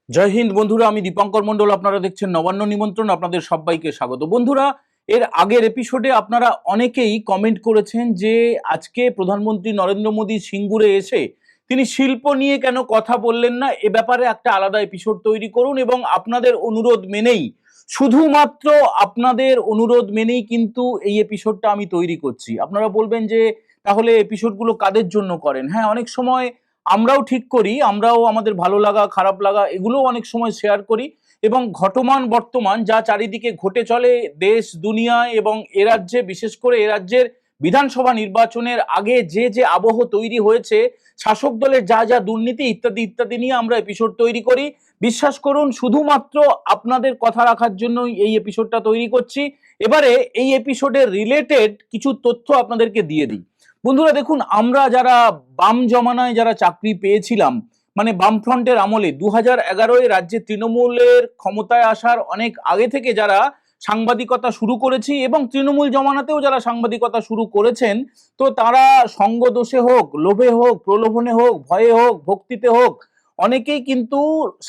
জয় হিন্দ বন্ধুরা, আমি দীপঙ্কর মন্ডল। আপনারা দেখছেন নবান্ন নিমন্ত্রণ। আপনাদের সবাইকে স্বাগত। বন্ধুরা, এর আগের এপিসোডে আপনারা অনেকেই কমেন্ট করেছেন যে আজকে প্রধানমন্ত্রী নরেন্দ্র মোদী সিঙ্গুরে এসে তিনি শিল্প নিয়ে কেন কথা বললেন না, এ ব্যাপারে একটা আলাদা এপিসোড তৈরি করুন। এবং আপনাদের অনুরোধ মেনেই, শুধুমাত্র আপনাদের অনুরোধ মেনেই কিন্তু এই এপিসোডটা আমি তৈরি করছি। আপনারা বলবেন যে তাহলে এপিসোডগুলো কাদের জন্য করেন? হ্যাঁ, অনেক সময় আমরাও ঠিক করি, আমরাও আমাদের ভালো লাগা খারাপ লাগা এগুলোও অনেক সময় শেয়ার করি। এবং ঘটমান বর্তমান যা চারিদিকে ঘটে চলে দেশ দুনিয়ায় এবং এ রাজ্যে, বিশেষ করে এ রাজ্যের বিধানসভা নির্বাচনের আগে যে যে আবহ তৈরি হয়েছে, শাসক দলের যা যা দুর্নীতি ইত্যাদি ইত্যাদি নিয়ে আমরা এপিসোড তৈরি করি। বিশ্বাস করুন, শুধুমাত্র আপনাদের কথা রাখার জন্যই এই এপিসোডটা তৈরি করছি। এবারে এই এপিসোডের রিলেটেড কিছু তথ্য আপনাদেরকে দিয়ে দিই। বন্ধুরা দেখুন, আমরা যারা বাম জমানায় যারা চাকরি পেয়েছিলাম, মানে বামফ্রন্টের আমলে 2011-এ রাজ্যে তৃণমূলের ক্ষমতায় আসার অনেক আগে থেকে যারা সাংবাদিকতা শুরু করেছি এবং তৃণমূল জমানাতেও যারা সাংবাদিকতা শুরু করেছেন, তো তারা সঙ্গ দোষে হোক, লোভে হোক, প্রলোভনে হোক, ভয়ে হোক, ভক্তিতে হোক, অনেকেই কিন্তু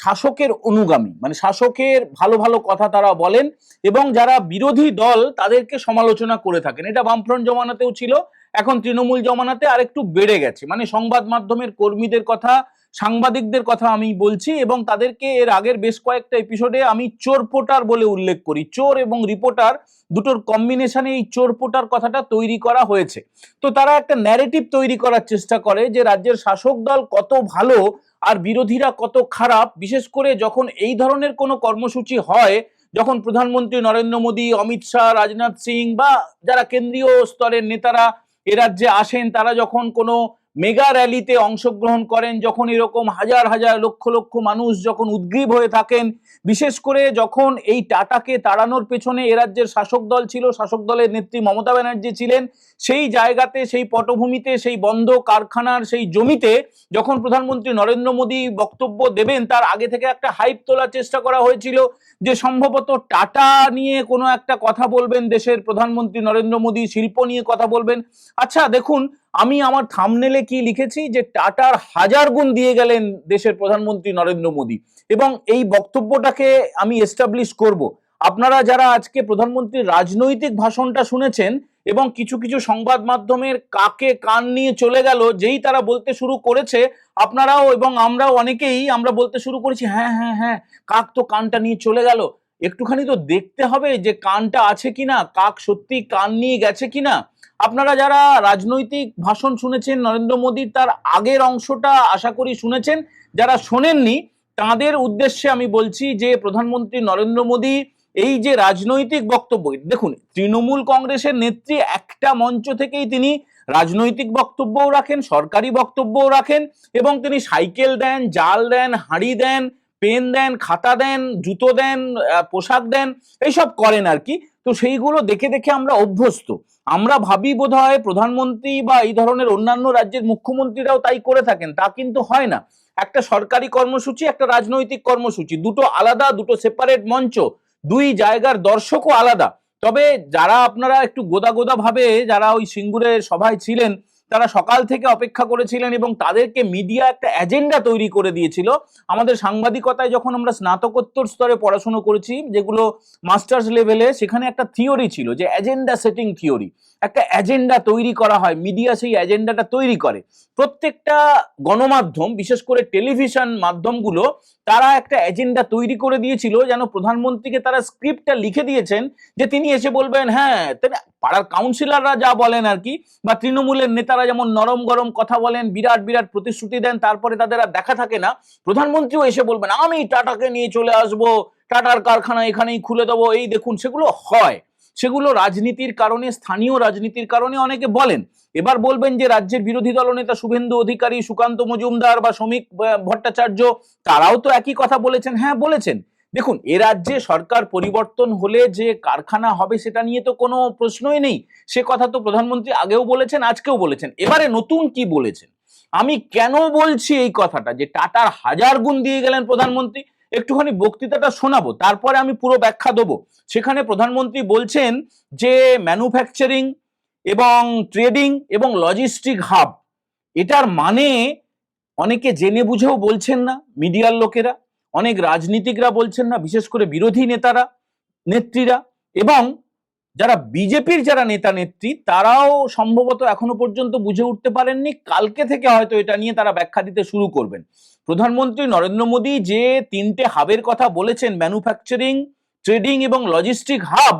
শাসকের অনুগামী, মানে শাসকের ভালো ভালো কথা তারা বলেন এবং যারা বিরোধী দল তাদেরকে সমালোচনা করে থাকেন। এটা বামফ্রন্ট জমানাতেও ছিল, এখন তৃণমূল জমানাতে আরেকটু বেড়ে গেছে। মানে সংবাদ মাধ্যমের কর্মীদের কথা, সাংবাদিকদের কথা আমি বলছি এবং তাদেরকে এর আগের বেশ কয়েকটা এপিসোডে আমি চোর পোটার বলে উল্লেখ করি। চোর এবং রিপোর্টার দুটোর কম্বিনেশনে এই চোর পোটার কথাটা তৈরি করা হয়েছে। তো তারা একটা ন্যারেটিভ তৈরি করার চেষ্টা করে যে রাজ্যের শাসক দল কত ভালো আর বিরোধীরা কত খারাপ। বিশেষ করে যখন এই ধরনের কোনো কর্মসূচি হয়, যখন প্রধানমন্ত্রী নরেন্দ্র মোদী, অমিত শাহ, রাজনাথ সিং বা যারা কেন্দ্রীয় স্তরের নেতারা এ রাজ্যে আসেন, তারা যখন কোনো মেগা র্যালিতে অংশগ্রহণ করেন, যখন এরকম হাজার হাজার লক্ষ লক্ষ মানুষ যখন উদ্গ্রীব হয়ে থাকেন, বিশেষ করে যখন এই টাটাকে তাড়ানোর পেছনে এ রাজ্যের শাসক দল ছিল, শাসক দলের নেত্রী মমতা ব্যানার্জি ছিলেন, সেই জায়গাতে, সেই পটভূমিতে, সেই বন্ধ কারখানার সেই জমিতে যখন প্রধানমন্ত্রী নরেন্দ্র মোদী বক্তব্য দেবেন, তার আগে থেকে একটা হাইপ তোলার চেষ্টা করা হয়েছিল যে সম্ভবত টাটা নিয়ে কোনো একটা কথা বলবেন দেশের প্রধানমন্ত্রী নরেন্দ্র মোদী, শিল্প নিয়ে কথা বলবেন। আচ্ছা দেখুন, আমি আমার থাম্বনেলে কি লিখেছি যে টাটার 1000 গুণ দিয়ে গেলেন দেশের প্রধানমন্ত্রী নরেন্দ্র মোদী, এবং এই বক্তব্যটাকে আমি এস্টাবলিশ করব। আপনারা যারা আজকে প্রধানমন্ত্রীর রাজনৈতিক ভাষণটা শুনেছেন এবং কিছু কিছু সংবাদ মাধ্যমের কাকে কান নিয়ে চলে গেল, যেই তারা বলতে শুরু করেছে, আপনারাও এবং আমরাও অনেকেই আমরা বলতে শুরু করেছি, হ্যাঁ হ্যাঁ হ্যাঁ, কাক তো কানটা নিয়ে চলে গেল, একটুখানি তো দেখতে হবে যে কানটা আছে কিনা, কাক সত্যি কান নিয়ে গেছে কিনা। আপনারা যারা রাজনৈতিক ভাষণ শুনেছেন নরেন্দ্র মোদীর, তার আগের অংশটা আশা করি শুনেছেন। যারা শোনেননি তাদের উদ্দেশ্যে আমি বলছি যে প্রধানমন্ত্রী নরেন্দ্র মোদী এই যে রাজনৈতিক বক্তব্য, দেখুন তৃণমূল কংগ্রেসের নেত্রী একটা মঞ্চ থেকেই তিনি রাজনৈতিক বক্তব্যও রাখেন, সরকারি বক্তব্যও রাখেন এবং তিনি সাইকেল দেন, জাল দেন, হাঁড়ি দেন, পেন দেন, খাতা দেন, জুতো দেন, পোশাক দেন, এইসব করেন আর কি। তো সেইগুলো দেখে দেখে আমরা অভ্যস্ত। আমরা ভাবি বোধহয় প্রধানমন্ত্রী বা এই ধরনের অন্যান্য রাজ্যের মুখ্যমন্ত্রীরাও তাই করে থাকেন, তা কিন্তু হয় না। একটা সরকারি কর্মসূচি, একটা রাজনৈতিক কর্মসূচি, দুটো আলাদা, দুটো সেপারেট মঞ্চ, দুই জায়গার দর্শকও আলাদা। তবে যারা আপনারা একটু গোদা গোদা ভাবে যারা ওই সিঙ্গুরে সভায় ছিলেন, তারা সকাল থেকে অপেক্ষা করেছিলেন এবং তাদেরকে মিডিয়া একটা এজেন্ডা তৈরি করে দিয়েছিল। আমাদের সাংবাদিকতায় যখন আমরা স্নাতকোত্তর স্তরে পড়াশোনা করেছি, যেগুলো মাস্টার্স লেভেলে, সেখানে একটা থিওরি ছিল যে এজেন্ডা সেটিং থিওরি। একটা এজেন্ডা তৈরি করা হয়, মিডিয়া সেই এজেন্ডাটা তৈরি করে। প্রত্যেকটা গণমাধ্যম, বিশেষ করে টেলিভিশন মাধ্যমগুলো, তারা একটা এজেন্ডা তৈরি করে দিয়েছিল, যেন প্রধানমন্ত্রীকে তারা স্ক্রিপ্টটা লিখে দিয়েছেন যে তিনি এসে বলবেন, হ্যাঁ পাড়ার কাউন্সিলররা যা বলেন আর কি, বা তৃণমূলের নেতারা যেমন নরম গরম কথা বলেন, বিরাট বিরাট প্রতিশ্রুতি দেন, তারপরে তাদের আর দেখা থাকে না। প্রধানমন্ত্রীও এসে বলবেন আমি টাটাকে নিয়ে চলে আসবো, টাটার কারখানা এখানেই খুলে দেবো, এই দেখুন। সেগুলো হয়, সেগুলো রাজনীতির কারণে, স্থানীয় রাজনীতির কারণে অনেকে বলেন। এবার বলবেন যে রাজ্যের বিরোধী দলনেতা শুভেন্দু অধিকারী, সুকান্ত মজুমদার বা শ্রমিক ভট্টাচার্য, তারাও তো একই কথা বলেছেন। হ্যাঁ বলেছেন। দেখুন, এ রাজ্যে সরকার পরিবর্তন হলে যে কারখানা হবে সেটা নিয়ে তো কোনো প্রশ্নই নেই। সে কথা তো প্রধানমন্ত্রী আগেও বলেছেন, আজকেও বলেছেন। এবারে নতুন কি বলেছেন, আমি কেন বলছি এই কথাটা যে টাটার 1000 গুণ দিয়ে গেলেন প্রধানমন্ত্রী, একটুখানি বক্তৃতাটা শোনাবো, তারপরে আমি পুরো ব্যাখ্যা দেবো। সেখানে প্রধানমন্ত্রী বলছেন যে ম্যানুফ্যাকচারিং এবং ট্রেডিং এবং লজিস্টিক হাব, এটার মানে অনেকে জেনে বুঝেও বলছেন না মিডিয়ার লোকেরা। অনেক রাজনীতিকরা বলছেন না, বিশেষ করে বিরোধী নেতারা, নেত্রীরা, এবং যারা বিজেপির যারা নেতা নেত্রী তারাও সম্ভবত এখনো পর্যন্ত বুঝে উঠতে পারেননি। কালকে থেকে হয়তো এটা নিয়ে তারা ব্যাখ্যা দিতে শুরু করবেন। প্রধানমন্ত্রী নরেন্দ্র মোদী যে 3টে হাবের কথা বলেছেন, ম্যানুফ্যাকচারিং, ট্রেডিং এবং লজিস্টিক হাব,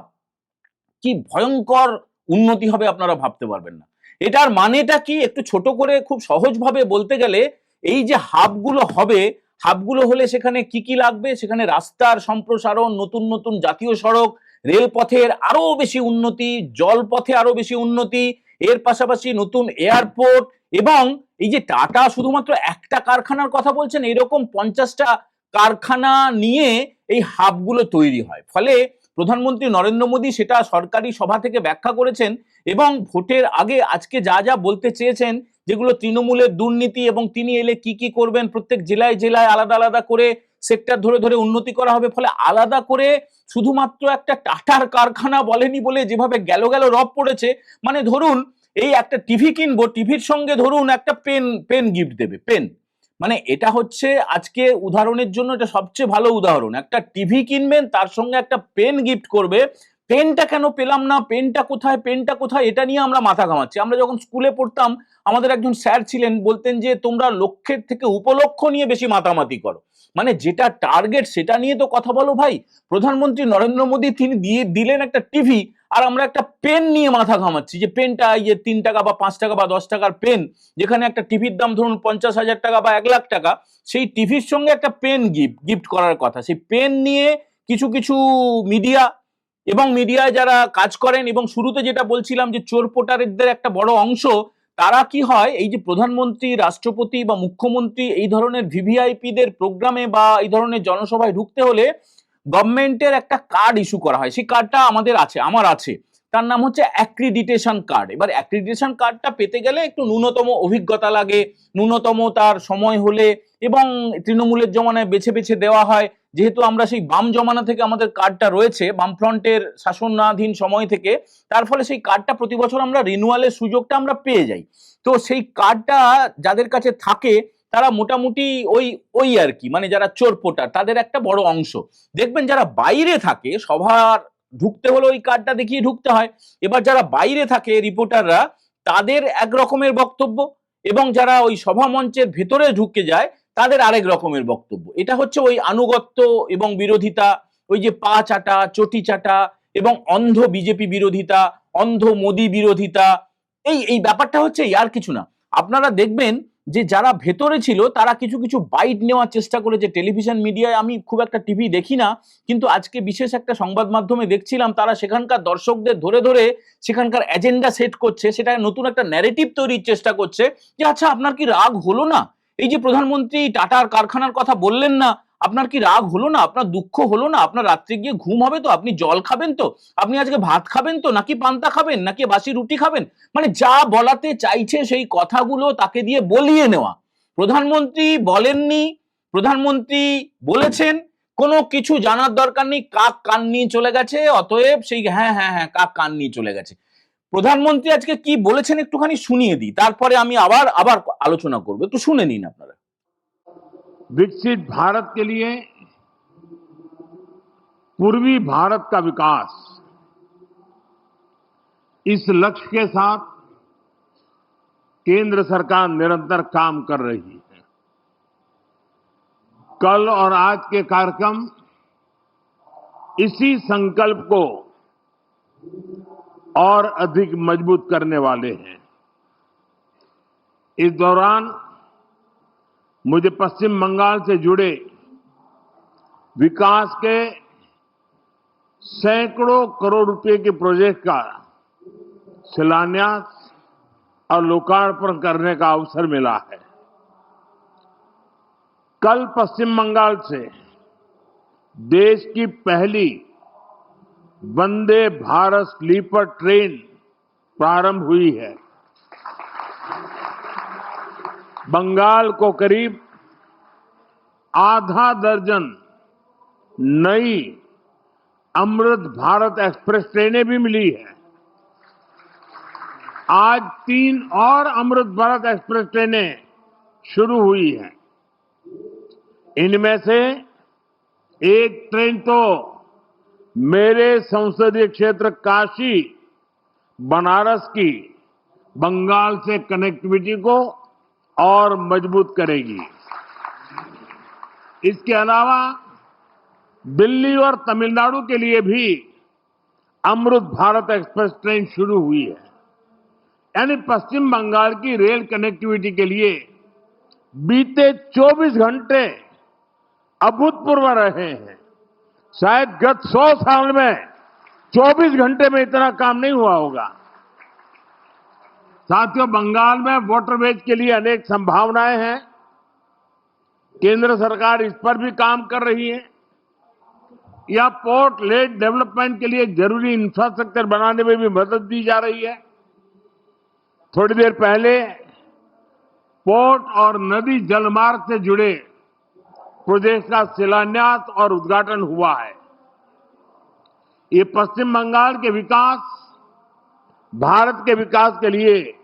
কি ভয়ঙ্কর উন্নতি হবে আপনারা ভাবতে পারবেন না। এটার মানেটা কি, একটু ছোট করে খুব সহজভাবে বলতে গেলে, এই যে হাবগুলো হবে, হাবগুলো হলে সেখানে কি কি লাগবে, সেখানে রাস্তার সম্প্রসারণ, নতুন নতুন জাতীয় সড়ক, রেলপথের আরো বেশি উন্নতি, জলপথে আরো বেশি উন্নতি, এর পাশাপাশি নতুন এয়ারপোর্ট, এবং এই যে টাটা শুধুমাত্র একটা কারখানার কথা বলছেন, এরকম 50টা কারখানা নিয়ে এই হাবগুলো তৈরি হয়। ফলে প্রধানমন্ত্রী নরেন্দ্র মোদী সেটা সরকারি সভা থেকে ব্যাখ্যা করেছেন, এবং ভোটের আগে আজকে যা যা বলতে চেয়েছেন, যেগুলো তৃণমূলের দুর্নীতি এবং তিনি এলে কি কি করবেন, প্রত্যেক জেলায় জেলায় আলাদা আলাদা করে সেক্টর ধরে ধরে উন্নতি করা হবে। ফলে আলাদা করে শুধুমাত্র একটা টাটার কারখানা বলেনি বলে যেভাবে গেল গেল রব পড়েছে, মানে ধরুন এই একটা টিভি কিনবো, টিভির সঙ্গে ধরুন একটা পেন গিফট দেবে, পেন, মানে এটা হচ্ছে আজকে উদাহরণের জন্য এটা সবচেয়ে ভালো উদাহরণ। একটা টিভি কিনবেন, তার সঙ্গে একটা পেন গিফট করবে। পেনটা কেন পেলাম না, পেনটা কোথায়, পেনটা কোথায়, এটা নিয়ে আমরা মাথা ঘামাচ্ছি। আমরা যখন স্কুলে পড়তাম, আমাদের একজন স্যার ছিলেন, বলতেন যে তোমরা লক্ষ্যের থেকে উপলক্ষ্য নিয়ে বেশি মাতামাতি করো, মানে যেটা টার্গেট সেটা নিয়ে তো কথা বলো ভাই। প্রধানমন্ত্রী নরেন্দ্র মোদী তিনি দিলেন একটা টিভি, আর আমরা একটা পেন নিয়ে মাথা ঘামাচ্ছি, যে পেনটা এই যে 3 টাকা বা 5 টাকা বা 10 টাকার পেন, যেখানে একটা টিভির দাম ধরুন 50,000 টাকা বা 1 লাখ টাকা, সেই টিভির সঙ্গে একটা পেন গিফট করার কথা। সেই পেন নিয়ে কিছু কিছু মিডিয়া এবং মিডিয়ায় যারা কাজ করেন, এবং শুরুতে যেটা বলছিলাম যে চোর পোটারদের একটা বড় অংশ, তারা কি হয়, এই যে প্রধানমন্ত্রী, রাষ্ট্রপতি বা মুখ্যমন্ত্রী এই ধরনের ভিভিআইপিদের প্রোগ্রামে বা এই ধরনের জনসভায় ঢুকতে হলে গভর্নমেন্টের একটা কার্ড ইস্যু করা হয়। সেই কার্ডটা আমাদের আছে, আমার আছে, তার নাম হচ্ছে অ্যাক্রিডিটেশন কার্ড। এবার অ্যাক্রিডিটেশন কার্ডটা পেতে গেলে একটু ন্যূনতম অভিজ্ঞতা লাগে, ন্যূনতম তার সময় হলে, এবং তৃণমূলের জমানায় বেছে বেছে দেওয়া হয়। যেহেতু আমরা সেই বাম জমানা থেকে আমাদের কার্ডটা রয়েছে, বামফ্রন্টের শাসনাধীন সময় থেকে, তার ফলে সেই কার্ডটা প্রতি বছর আমরা রিনুয়ালের সুযোগটা আমরা পেয়ে যাই। তো সেই কার্ডটা যাদের কাছে থাকে তারা মোটামুটি ওই ওই আর কি, মানে যারা চোর পোটার তাদের একটা বড় অংশ। দেখবেন যারা বাইরে থাকে, সভার ঢুকতে হলে ওই কার্ডটা দেখিয়ে ঢুকতে হয়। এবার যারা বাইরে থাকে রিপোর্টাররা, তাদের এক রকমের বক্তব্য, এবং যারা ওই সভা মঞ্চের ভেতরে ঢুকে যায় তাদের আরেক রকমের বক্তব্য। এটা হচ্ছে ওই আনুগত্য এবং বিরোধিতা, ওই যে পা চাটা, চটি চাটা, এবং অন্ধ বিজেপি বিরোধিতা, অন্ধ মোদী বিরোধিতা, এই এই ব্যাপারটা হচ্ছে, আর কিছু না। আপনারা দেখবেন যে যারা ভেতরে ছিল তারা কিছু কিছু বাইট নেওয়ার চেষ্টা করেছে। টেলিভিশন মিডিয়ায় আমি খুব একটা টিভি দেখি না, কিন্তু আজকে বিশেষ একটা সংবাদ মাধ্যমে দেখছিলাম, তারা সেখানকার দর্শকদের ধরে ধরে সেখানকার এজেন্ডা সেট করছে, সেটা নতুন একটা ন্যারেটিভ তৈরির চেষ্টা করছে, যে আচ্ছা আপনার কি রাগ হলো না, এই যে প্রধানমন্ত্রী টাটার কারখানার কথা বললেন না, আপনার কি রাগ হলো না, আপনার দুঃখ হলো না, আপনার রাত্রে গিয়ে ঘুম হবে তো, আপনি জল খাবেন তো, আপনি আজকে ভাত খাবেন তো, নাকি পান্তা খাবেন, নাকি বাসি রুটি খাবেন, মানে যা বলাতে চাইছে সেই কথাগুলো তাকে দিয়ে বলিয়ে নেওয়া। প্রধানমন্ত্রী বলেননি, প্রধানমন্ত্রী বলেছেন, কোনো কিছু জানার দরকার নেই, কাক কান নিয়ে চলে গেছে, অতএব সেই হ্যাঁ হ্যাঁ হ্যাঁ কাক কান নিয়ে চলে গেছে। প্রধানমন্ত্রী আজকে কি বলেছেন একটুখানি শুনিয়ে দিই, তারপরে আমি আবার আবার আলোচনা করবো, একটু শুনে নিন আপনারা। विकसित भारत के लिए पूर्वी भारत का विकास, इस लक्ष्य के साथ केंद्र सरकार निरंतर काम कर रही है। कल और आज के कार्यक्रम इसी संकल्प को और अधिक मजबूत करने वाले हैं। इस दौरान मुझे पश्चिम बंगाल से जुड़े विकास के सैकड़ों करोड़ रुपए के प्रोजेक्ट का शिलान्यास और लोकार्पण करने का अवसर मिला है। कल पश्चिम बंगाल से देश की पहली वंदे भारत स्लीपर ट्रेन प्रारंभ हुई है। बंगाल को करीब आधा दर्जन नई अमृत भारत एक्सप्रेस ट्रेनें भी मिली है। आज 3 और अमृत भारत एक्सप्रेस ट्रेनें शुरू हुई हैं। इनमें से एक ट्रेन तो मेरे संसदीय क्षेत्र काशी बनारस की बंगाल से कनेक्टिविटी को और मजबूत करेगी। इसके अलावा दिल्ली और तमिलनाडु के लिए भी अमृत भारत एक्सप्रेस ट्रेन शुरू हुई है। यानी पश्चिम बंगाल की रेल कनेक्टिविटी के लिए बीते 24 घंटे अभूतपूर्व रहे हैं। शायद गत 100 साल में 24 घंटे में इतना काम नहीं हुआ होगा। साथियों, बंगाल में वाटरवेज के लिए अनेक संभावनाएं हैं। केंद्र सरकार इस पर भी काम कर रही है। या पोर्ट लेड डेवलपमेंट के लिए जरूरी इंफ्रास्ट्रक्चर बनाने में भी मदद दी जा रही है। थोड़ी देर पहले पोर्ट और नदी जलमार्ग से जुड़े प्रोजेक्ट का शिलान्यास और उद्घाटन हुआ है। ये पश्चिम बंगाल के विकास, भारत के विकास के लिए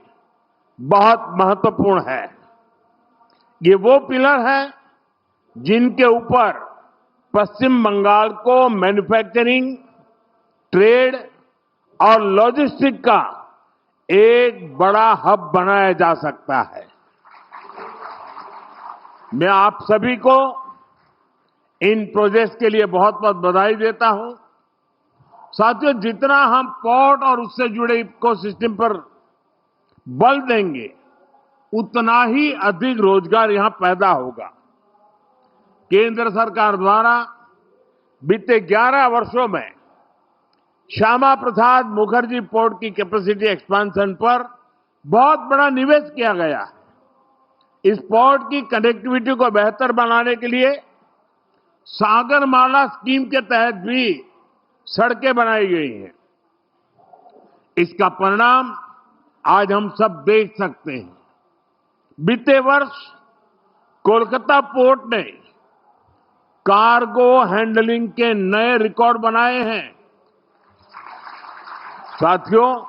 बहुत महत्वपूर्ण है। ये वो पिलर है जिनके ऊपर पश्चिम बंगाल को मैन्युफैक्चरिंग, ट्रेड और लॉजिस्टिक का एक बड़ा हब बनाया जा सकता है। मैं आप सभी को इन प्रोजेक्ट्स के लिए बहुत बहुत बधाई देता हूं। साथियों, जितना हम पोर्ट और उससे जुड़े इकोसिस्टम पर बल देंगे, उतना ही अधिक रोजगार यहां पैदा होगा। केंद्र सरकार द्वारा बीते 11 वर्षों में श्यामा प्रसाद मुखर्जी पोर्ट की कैपेसिटी एक्सपेंशन पर बहुत बड़ा निवेश किया गया है। इस पोर्ट की कनेक्टिविटी को बेहतर बनाने के लिए सागरमाला स्कीम के तहत भी सड़कें बनाई गई हैं। इसका परिणाम आज हम सब देख सकते हैं। बीते वर्ष कोलकाता पोर्ट ने कार्गो हैंडलिंग के नए रिकॉर्ड बनाए हैं। साथियों,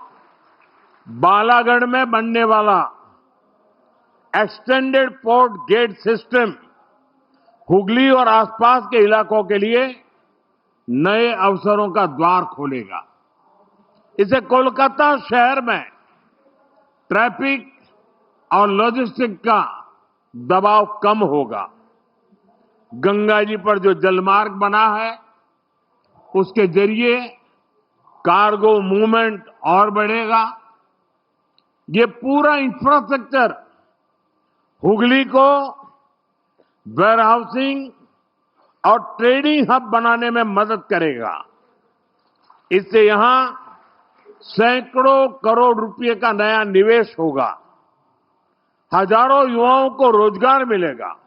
बालागढ़ में बनने वाला extended port gate system Hooghly और आसपास के इलाकों के लिए नए अवसरों का द्वार खोलेगा। इससे कोलकाता शहर में ट्रैफिक और लॉजिस्टिक का दबाव कम होगा। गंगा जी पर जो जलमार्ग बना है, उसके जरिए कार्गो मूवमेंट और बढ़ेगा। ये पूरा इंफ्रास्ट्रक्चर हुगली को वेयरहाउसिंग और ट्रेडिंग हब बनाने में मदद करेगा। इससे यहां सैकड़ों करोड़ रुपए का नया निवेश होगा। हजारों युवाओं को रोजगार मिलेगा।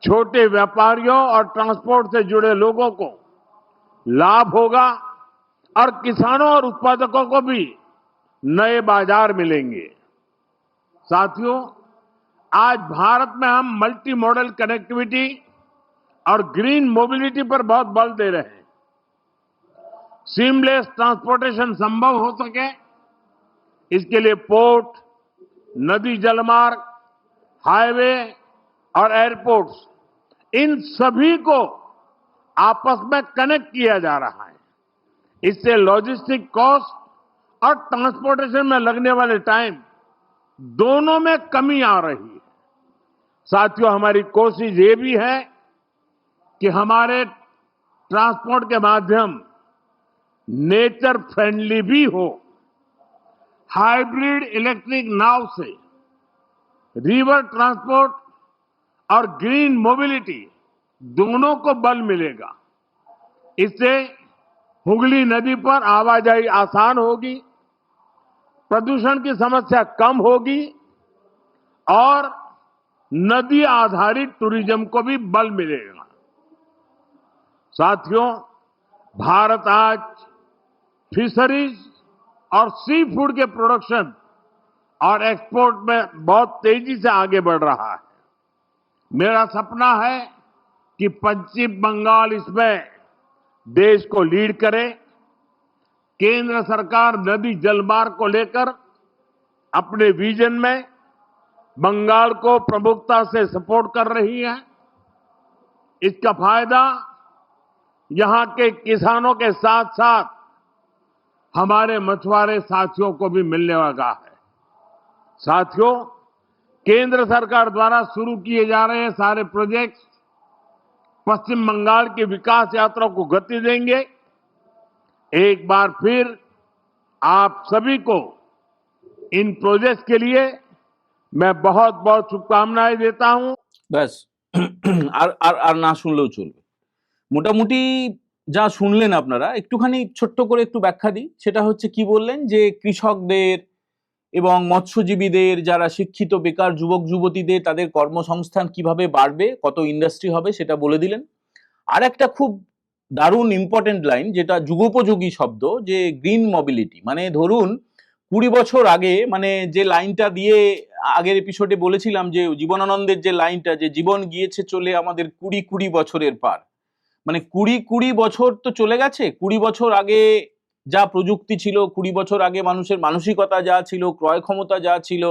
छोटे व्यापारियों और ट्रांसपोर्ट से जुड़े लोगों को लाभ होगा और किसानों और उत्पादकों को भी नए बाजार मिलेंगे। साथियों, आज भारत में हम मल्टी मॉडल कनेक्टिविटी और ग्रीन मोबिलिटी पर बहुत बल दे रहे हैं। सीमलेस ट्रांसपोर्टेशन संभव हो सके, इसके लिए पोर्ट, नदी जलमार्ग, हाईवे और एयरपोर्ट्स, इन सभी को आपस में कनेक्ट किया जा रहा है। इससे लॉजिस्टिक कॉस्ट और ट्रांसपोर्टेशन में लगने वाले टाइम दोनों में कमी आ रही है। साथियों, हमारी कोशिश ये भी है कि हमारे ट्रांसपोर्ट के माध्यम नेचर फ्रेंडली भी हो। हाइब्रिड इलेक्ट्रिक नाव से रिवर ट्रांसपोर्ट और ग्रीन मोबिलिटी दोनों को बल मिलेगा। इससे हुगली नदी पर आवाजाही आसान होगी, प्रदूषण की समस्या कम होगी और नदी आधारित टूरिज्म को भी बल मिलेगा। साथियों, भारत आज फिशरीज और सी फूड के प्रोडक्शन और एक्सपोर्ट में बहुत तेजी से आगे बढ़ रहा है। मेरा सपना है कि पश्चिम बंगाल इसमें देश को लीड करे। केंद्र सरकार नदी जलमार्ग को लेकर अपने विजन में बंगाल को प्रमुखता से सपोर्ट कर रही है। इसका फायदा यहां के किसानों के साथ साथ हमारे मछुआरे साथियों को भी मिलने वाला है। साथियों, केंद्र सरकार द्वारा शुरू किए जा रहे हैं सारे प्रोजेक्ट्स पश्चिम बंगाल की विकास यात्रा को गति देंगे। एक बार फिर आप सभी को इन प्रोजेक्ट्स के लिए मैं बहुत बहुत शुभकामनाएं देता हूं। ব্যাস আর আর আর না শুনলেও চলবে। মোটামুটি যা শুনলেন আপনারা, একটুখানি ছোট্ট করে একটু ব্যাখ্যা দিই। সেটা হচ্ছে কি বললেন যে কৃষকদের এবং মৎস্যজীবীদের, যারা শিক্ষিত বেকার যুবক যুবতীদের, তাদের কর্মসংস্থান কিভাবে বাড়বে, কত ইন্ডাস্ট্রি হবে সেটা বলে দিলেন। আর একটা খুব দারুণ ইম্পর্টেন্ট লাইন, যেটা যুগোপযোগী শব্দ, যে গ্রিন মোবিলিটি। মানে ধরুন 20 বছর আগে, মানে যে লাইনটা দিয়ে আগের এপিসোডে বলেছিলাম, যে জীবনানন্দের যে লাইনটা, যে জীবন গিয়েছে চলে আমাদের 20 বছরের পার, মানে 20 বছর তো চলে গেছে। 20 বছর আগে যা প্রযুক্তি ছিল, 20 বছর আগে মানুষের মানসিকতা যা ছিল, ক্রয় ক্ষমতা যা ছিল,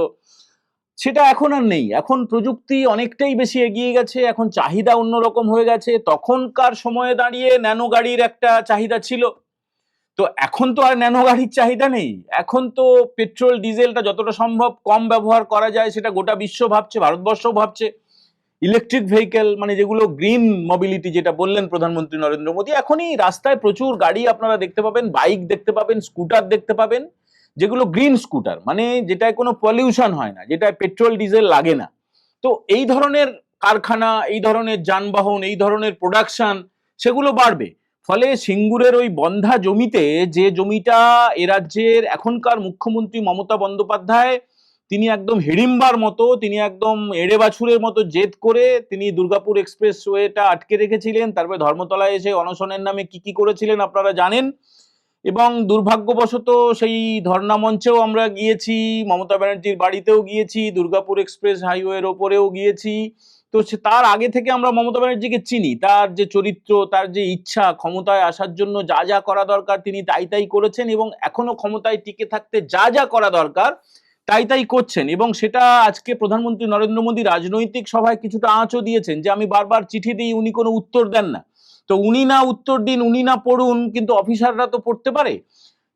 সেটা এখন আর নেই। এখন প্রযুক্তি অনেকটাই বেশি এগিয়ে গেছে, এখন চাহিদা অন্যরকম হয়ে গেছে। তখনকার সময়ে দাঁড়িয়ে ন্যানো গাড়ির একটা চাহিদা ছিল, তো এখন তো আর ন্যানো গাড়ির চাহিদা নেই। এখন তো পেট্রোল ডিজেলটা যতটা সম্ভব কম ব্যবহার করা যায় সেটা গোটা বিশ্ব ভাবছে, ভারতবর্ষও ভাবছে। ইলেকট্রিক ভেহিকেল, মানে যেগুলো গ্রিন মোবিলিটি, যেটা বললেন প্রধানমন্ত্রী নরেন্দ্র মোদী, এখনই রাস্তায় প্রচুর গাড়ি আপনারা দেখতে পাবেন, বাইক দেখতে পাবেন, স্কুটার দেখতে পাবেন, যেগুলো গ্রিন স্কুটার, মানে যেটায় কোনো পলিউশন হয় না, যেটায় পেট্রোল ডিজেল লাগে না। তো এই ধরনের কারখানা, এই ধরনের যানবাহন, এই ধরনের প্রোডাকশন, সেগুলো বাড়বে। ফলে সিঙ্গুরের ওই বন্ধা জমিতে, যে জমিটা এ রাজ্যের এখনকার মুখ্যমন্ত্রী মমতা বন্দ্যোপাধ্যায়, তিনি একদম হিড়িম্বার মতো, তিনি একদম এড়ে বাছুরের মতো জেদ করে তিনি দুর্গাপুর এক্সপ্রেস ওয়েটা আটকে রেখেছিলেন। তারপরে ধর্মতলায় এসে অনশনের নামে কি করেছিলেন আপনারা জানেন। এবং দুর্ভাগ্যবশত সেই ধর্ণা মঞ্চেও আমরা গিয়েছি, মমতা ব্যানার্জির বাড়িতেও গিয়েছি, দুর্গাপুর এক্সপ্রেস হাইওয়ের ওপরেও গিয়েছি। তো তার আগে থেকে আমরা মমতা ব্যানার্জিকে চিনি, তার যে চরিত্র, তার যে ইচ্ছা, ক্ষমতায় আসার জন্য যা যা করা দরকার তিনি তাই করেছেন, এবং এখনো ক্ষমতায় টিকে থাকতে যা যা করা দরকার তাই করছেন। এবং সেটা আজকে প্রধানমন্ত্রী নরেন্দ্র মোদী রাজনৈতিক সভায় কিছুটা আঁচও দিয়েছেন, যে আমি বারবার চিঠি দিই, উনি কোনো উত্তর দেন না। তো উনি না উত্তর দিন, উনি না পড়ুন, কিন্তু অফিসাররা তো পড়তে পারে।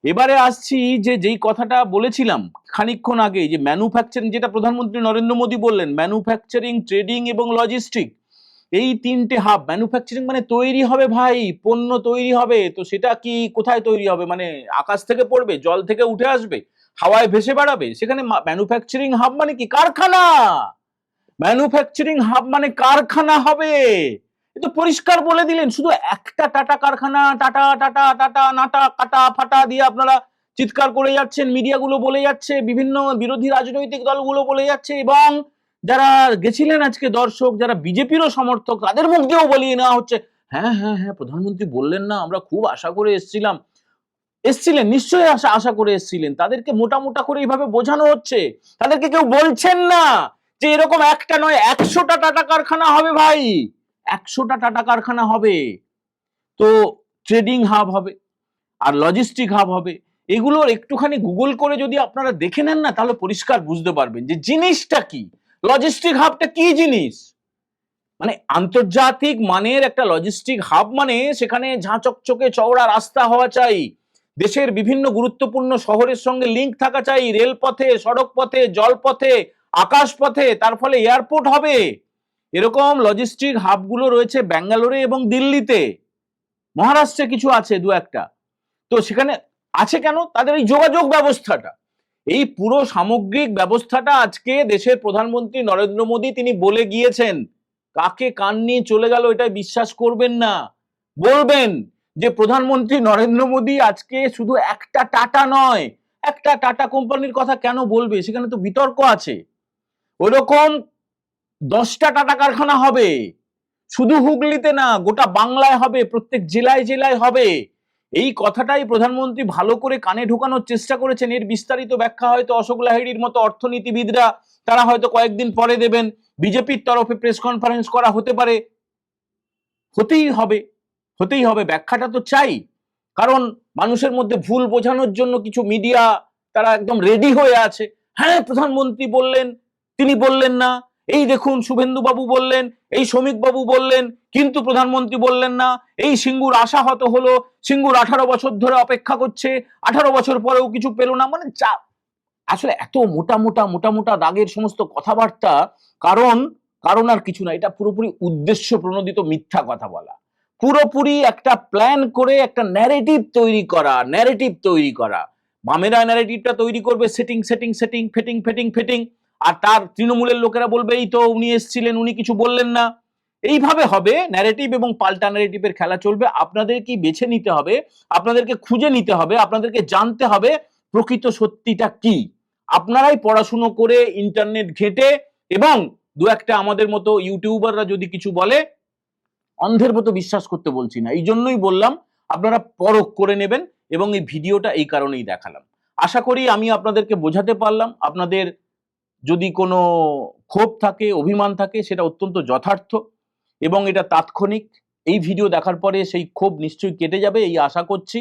এবারে আসছি যে যেই কথাটা বলেছিলাম খানিকক্ষণ আগে, যে ম্যানুফ্যাকচারিং, যেটা প্রধানমন্ত্রী নরেন্দ্র মোদী বললেন, ম্যানুফ্যাকচারিং, ট্রেডিং এবং লজিস্টিক, এই 3টে হাব। ম্যানুফ্যাকচারিং মানে তৈরি হবে ভাই, পণ্য তৈরি হবে। তো সেটা কি কোথায় তৈরি হবে? মানে আকাশ থেকে পড়বে, জল থেকে উঠে আসবে, হাওয়ায় ভেসে বেড়াবে? সেখানে ম্যানুফ্যাকচারিং হাব মানে কি? কারখানা। ম্যানুফ্যাকচারিং হাব মানে কারখানা হবে। তো পরিষ্কার বলে দিলেন। শুধু একটা টাটা কারখানা, টাটা টাটা টাটা নাটা কাটা ফাটা দিয়ে আপনারা চিৎকার করে যাচ্ছেন, মিডিয়াগুলো বলে যাচ্ছে, বিভিন্ন বিরোধী রাজনৈতিক দলগুলো বলে যাচ্ছে, এবং যারা গেছিলেন আজকে দর্শক, যারা বিজেপিরও সমর্থক, তাদের মুখ দিয়েও বলিয়ে নেওয়া হচ্ছে, হ্যাঁ হ্যাঁ হ্যাঁ প্রধানমন্ত্রী বললেন না, আমরা খুব আশা করে এসছিলেন, নিশ্চয়ই আশা করে এসছিলেন। তাদেরকে মোটা মোটা করে এইভাবে বোঝানো হচ্ছে। তাদেরকে কেউ বলছেন না যে এরকম একটা নয় 100টা টাটা কারখানা হবে ভাই, 100টা টাটা কারখানা হবে। তো ট্রেডিং হাব হবে আর লজিস্টিক হাব হবে। এগুলোর একটুখানি গুগল করে যদি আপনারা দেখে নেন না, তাহলে পরিষ্কার বুঝতে পারবেন যে জিনিসটা কি। লজিস্টিক হাবটা কি জিনিস? মানে আন্তর্জাতিক মানের একটা লজিস্টিক হাব, মানে সেখানে ঝাঁচকচকে চওড়া রাস্তা হওয়া চাই, দেশের বিভিন্ন গুরুত্বপূর্ণ শহরের সঙ্গে লিঙ্ক থাকা চাই, রেলপথে, সড়ক পথে, জলপথে, আকাশ পথে, তার ফলে এয়ারপোর্ট হবে। এরকম লজিস্টিক হাবগুলো রয়েছে ব্যাঙ্গালোরে এবং দিল্লিতে, মহারাষ্ট্রে কিছু আছে দু একটা। তো সেখানে আছে কেন? তাদের এই যোগাযোগ ব্যবস্থাটা, এই পুরো সামগ্রিক ব্যবস্থাটা আজকে দেশের প্রধানমন্ত্রী নরেন্দ্র মোদী তিনি বলে গিয়েছেন। কাকে কান নিয়ে চলে গেল এটাই বিশ্বাস করবেন না। বলবেন যে প্রধানমন্ত্রী নরেন্দ্র মোদী আজকে শুধু একটা টাটা নয়, একটা টাটা কোম্পানির কথা কেন বলবে? সেখানে তো বিতর্ক আছে। ওইরকম 10টা টাটা কারখানা হবে, শুধু হুগলিতে না, গোটা বাংলায় হবে, প্রত্যেক জেলায় জেলায় হবে। এই কথাটাই প্রধানমন্ত্রী ভালো করে কানে ঢোকানোর চেষ্টা করেছেন। এর বিস্তারিত ব্যাখ্যা হয়তো অশোক লাহিড়ির মতো অর্থনীতিবিদরা, তারা হয়তো কয়েকদিন পরে দেবেন। বিজেপির তরফে প্রেস কনফারেন্স করা হতে পারে, হতেই হবে। ব্যাখ্যাটা তো চাই, কারণ মানুষের মধ্যে ভুল বোঝানোর জন্য কিছু মিডিয়া তারা একদম রেডি হয়ে আছে। হ্যাঁ প্রধানমন্ত্রী বললেন, তিনি বললেন না, এই দেখুন শুভেন্দু বাবু বললেন, এই শ্রমিক বাবু বললেন, কিন্তু প্রধানমন্ত্রী বললেন না। এই সিঙ্গুর আশাহত হলো, সিঙ্গুর 18 বছর ধরে অপেক্ষা করছে, 18 বছর পরেও কিছু পেল না। মানে আসলে এত মোটা মোটা মোটা মোটা দাগের সমস্ত কথাবার্তা, কারণ কারণ আর কিছু না, এটা পুরোপুরি উদ্দেশ্য প্রণোদিত মিথ্যা কথা বলা, পুরোপুরি একটা প্ল্যান করে একটা ন্যারেটিভ তৈরি করা। বামেরা ন্যারেটিভটা তৈরি করবে সেটিং সেটিং সেটিং ফেটিং ফেটিং ফেটিং, আর তার তৃণমূলের লোকেরা বলবে এই তো উনি এসেছিলেন, উনি কিছু বললেন না। এইভাবে হবে ন্যারেটিভ এবং পাল্টা ন্যারেটিভের খেলা চলবে। আপনাদের কি বেছে নিতে হবে, আপনাদেরকে খুঁজে নিতে হবে, আপনাদেরকে জানতে হবে প্রকৃত সত্যিটা কি। আপনারাই পড়াশুনো করে ইন্টারনেট ঘেঁটে, এবং দু একটা আমাদের মতো ইউটিউবাররা যদি কিছু বলে, অন্ধের মতো বিশ্বাস করতে বলছি না, এই জন্যই বললাম আপনারা পরখ করে নেবেন, এবং এই ভিডিওটা এই কারণেই দেখালাম। আশা করি আমি আপনাদেরকে বোঝাতে পারলাম। আপনাদের যদি কোনো ক্ষোভ থাকে, অভিমান থাকে, সেটা অত্যন্ত যথার্থ এবং এটা তাৎক্ষণিক। এই ভিডিও দেখার পরে সেই ক্ষোভ নিশ্চয়ই কেটে যাবে, এই আশা করছি।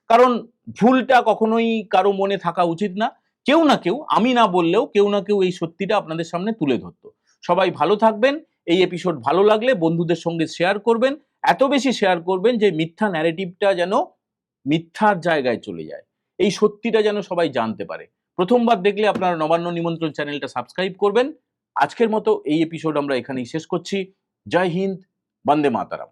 কারণ ভুলটা কখনোই কারো মনে থাকা উচিত না। কেউ না কেউ, আমি না বললেও কেউ না কেউ এই সত্যিটা আপনাদের সামনে তুলে ধরতো। সবাই ভালো থাকবেন। এই এপিসোড ভালো লাগলে বন্ধুদের সঙ্গে শেয়ার করবেন, এত বেশি শেয়ার করবেন যে মিথ্যা ন্যারেটিভটা যেন মিথ্যার জায়গায় চলে যায়, এই সত্যিটা যেন সবাই জানতে পারে। প্রথমবার দেখলে আপনারা নবান্ন নিমন্ত্রণ চ্যানেলটা সাবস্ক্রাইব করবেন। আজকের মতো এই এপিসোড আমরা এখানেই শেষ করছি। জয় হিন্দ, বন্দে মাতারাম।